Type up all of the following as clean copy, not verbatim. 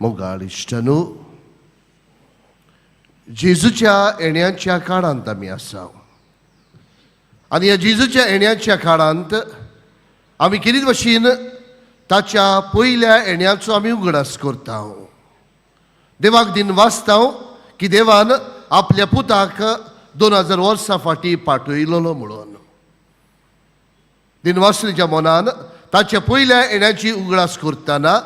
मोगाळ इश्टनू, जेजूच्या येण्याच्या काळांत आमी आसा आनी ह्या जेजूच्या येण्याच्या काळांत आमी कितें भाशेन ताच्या पयल्या येण्याचो आमी उगडास करता. देवाक दिन वाचता की देवान आपल्या पुताक 2000 वर्सां फाटीं पाठयलोलो म्हणून. दिनवासलीच्या मनान ताच्या पयल्या येण्याची उगडास करतना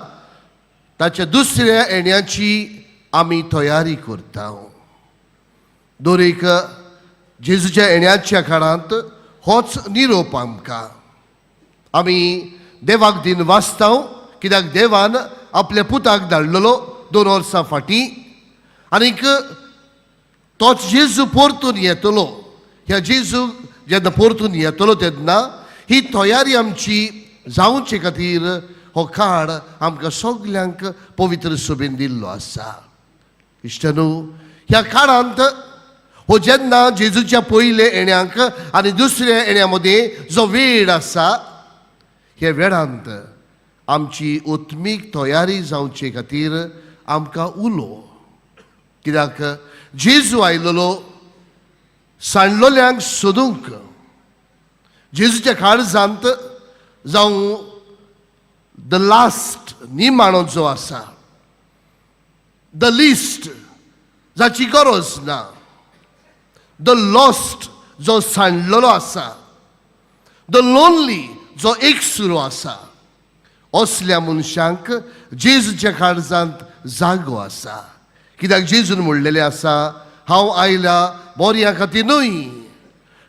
ताच्या दुसऱ्या येण्याची आमी तयारी करता. दोरेक जेजूच्या येण्याच्या काळांत होच निरोप आमकां. आमी देवाक दिन वाचता कित्याक देवान आपल्या पुताक धाडलेलो 2 वर्सां फाटीं आनीक तोच जेजू परतून येतलो. ह्या जेजू जेन्ना परतून येतलो तेन्ना ही तयारी आमची जावचे खातीर हो काळ आमकां सगल्यांक पवित्र सुबेन दिल्लो आसा. इश्टनू, ह्या काळांत हो जेन्ना जेजूच्या पयले येण्याक आनी दुसऱ्या येण्या मदें जो वेळ आसा, ह्या वेळांत आमची उत्मीक तयारी जावचे खातीर आमकां उलो. कित्याक जेजू आयलोलो सांडलोल्यांक सोदूंक. जेजूच्या काळजांत जावं द लास्ट निमाणो जो आसा, द लिस्ट जाची गरज ना, द लॉस्ट जो सांडलेलो आसा, द लोनली जो एकसुरो आसा, असल्या मनशांक जेजूच्या काळजांत जागो आसा. कित्याक जेजून म्हणलेलें आसा, हांव आयला बऱ्यां खातीर न्हय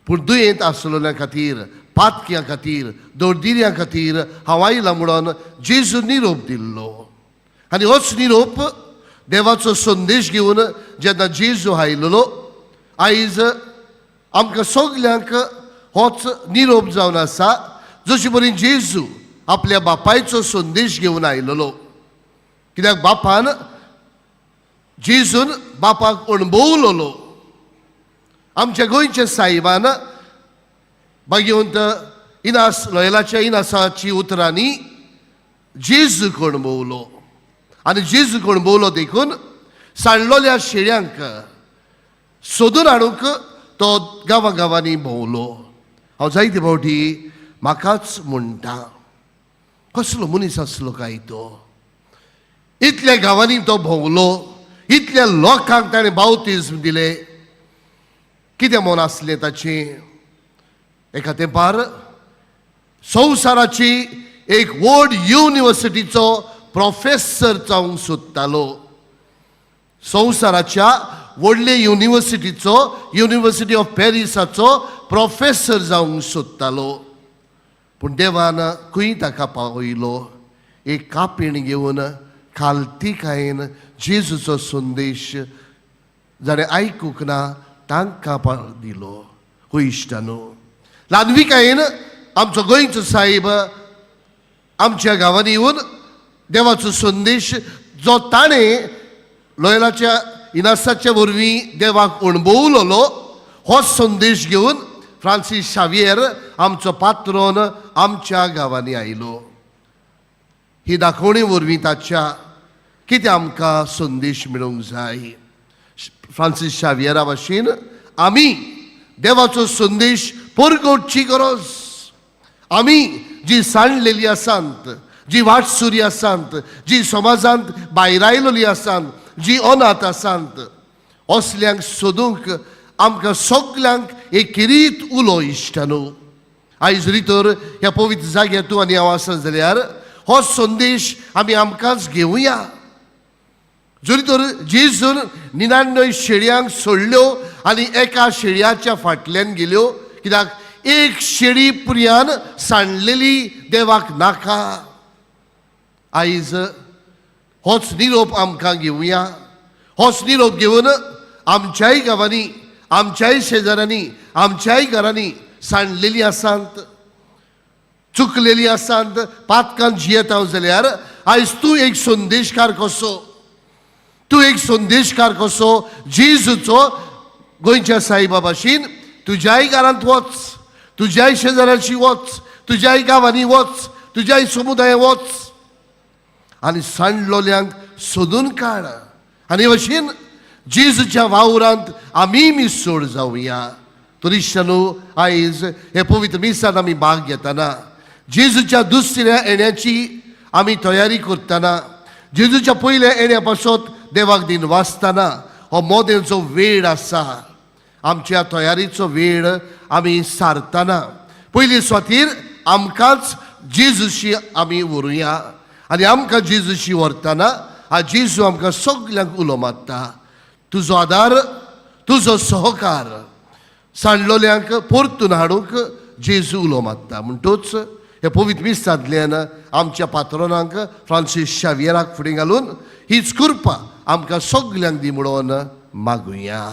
पूण दुयेंत आसलोल्या खातीर, पातक्यां खातीर, दोरदिऱ्यां खातीर हांव आयला म्हणून जेजून निरोप दिल्लो. आनी होच निरोप देवाचो संदेश घेवन जेन्ना जेजू आयलोलो, आयज आमकां सगल्यांक होच निरोप जावन आसा. जशे परेन जेजू आपल्या बापायचो संदेश घेवन आयलोलो. कित्याक बापान जेजून बापाक अणभवलोलो. आमच्या गोंयच्या साहिबान भाग्यवंत इनास लोयलाच्या इनासाची उतरांनी जेजूक अणभवलो. आनी जेजूक अणभवलो देखून सांडलोल्या शेळ्यांक सोदून हाडूंक तो गांवांनी भोंवलो. हांव जायते फावटी म्हाकाच म्हणटा, कसलो मनीस आसलो काय तो. इतल्या गांवांनी तो भोंवलो, इतल्या लोकांक ताणें बावतिझम दिलें. कितें मन आसलें ताचें. एका तेंपार संवसाराची एक व्हड युनिवर्सिटीचो प्रोफेसर जावंक सोदतालो. संवसाराच्या व्हडले युनिवर्सिटीचो, युनिवर्सिटी ऑफ पॅरिसाचो प्रोफेसर जावंक सोदतालो. पूण देवान खंय ताका पावयलो. एक कापीण घेवन खालतीकायेन जेजूचो संदेश जाणें आयकूंक ना तांकां दिलो. हो इश्टानो, ल्हानविकायेन आमचो गोंयचो साहेब आमच्या गांवांनी येवन देवाचो संदेश जो ताणें लोयलाच्या इनासाच्या वरवीं देवाक अणभवलोलो, हो संदेश घेवन फ्रांसीस शावियर आमचो पात्रोन आमच्या गांवांनी आयलो. ही दाखोवणी वरवीं ताच्या कितें आमकां संदेश मेळोवंक जाय. फ्रांसीस शावियरा भाशेन आमी देवाचो संदेश परगटची गरज. आमी जी सांडलेली आसात, जी वाटसुरी आसात, जी समाजांत भायर आयलोली आसात, जी अनाथ आसात, असल्यांक सोदूंक आमकां सगल्यांक एकेरीत उलो. इश्टानो, आयज रितर ह्या पवित्र जाग्यार तूं आनी हांव आसा जाल्यार हो संदेश आमी आमकांच घेवया. जरी तर जेजून 99 शेळयांक सोडल्यो आनी एका शेळयाच्या फाटल्यान गेल्यो. कित्याक एक शेळी पुर्यान सांडलेली देवाक नाका. आयज होच निरोप आमकां घेवया. होच निरोप घेवन आमच्याय गांवांनी, आमच्याय शेजाऱ्यांनी, आमच्याय घरांनी सांडलेली आसात, चुकलेली आसात, पातकांत जियेता जाल्यार आयज तूं एक संदेशकार कसो, तूं एक संदेशकार कसो जेजूचो गोंयच्या साईबा भाशेन तुज्याय घरांत वच, तुज्याय शेजाऱ्याची वच, तुज्याय गांवांनी वच, तुज्याय समुदायात वच आनी सांडलोल्यांक सोदून काड आनी अशें जेजूच्या वावरांत आमी मिसळ जावया. तुरिश्तांनो, आयज हे पवित्र मिसांत आमी भाग घेतना जेजूच्या दुसऱ्या येण्याची आमी तयारी करतना, जेजूच्या पयल्या येण्या पासत देवाक दिन वाचतना हो मोदेचो वेळ आसा. आमच्या तयारीचो वेळ आमी सारतना पयली सुवातेर आमकांच जेजूशी आमी व्हरुया. आनी आमकां जेजूशी व्हरतना हा जेजू आमकां सगल्यांक उलो मारता. तुजो आदार, तुजो सहकार सांडलोल्यांक परतून हाडूंक जेजू उलो मारता. म्हणटूच हे पवित्र मिसांतल्यान आमच्या पात्रोनांक फ्रांसीस शावियराक फुडें घालून हीच कृपा आमकां सगल्यांक दी म्हणून मागुया.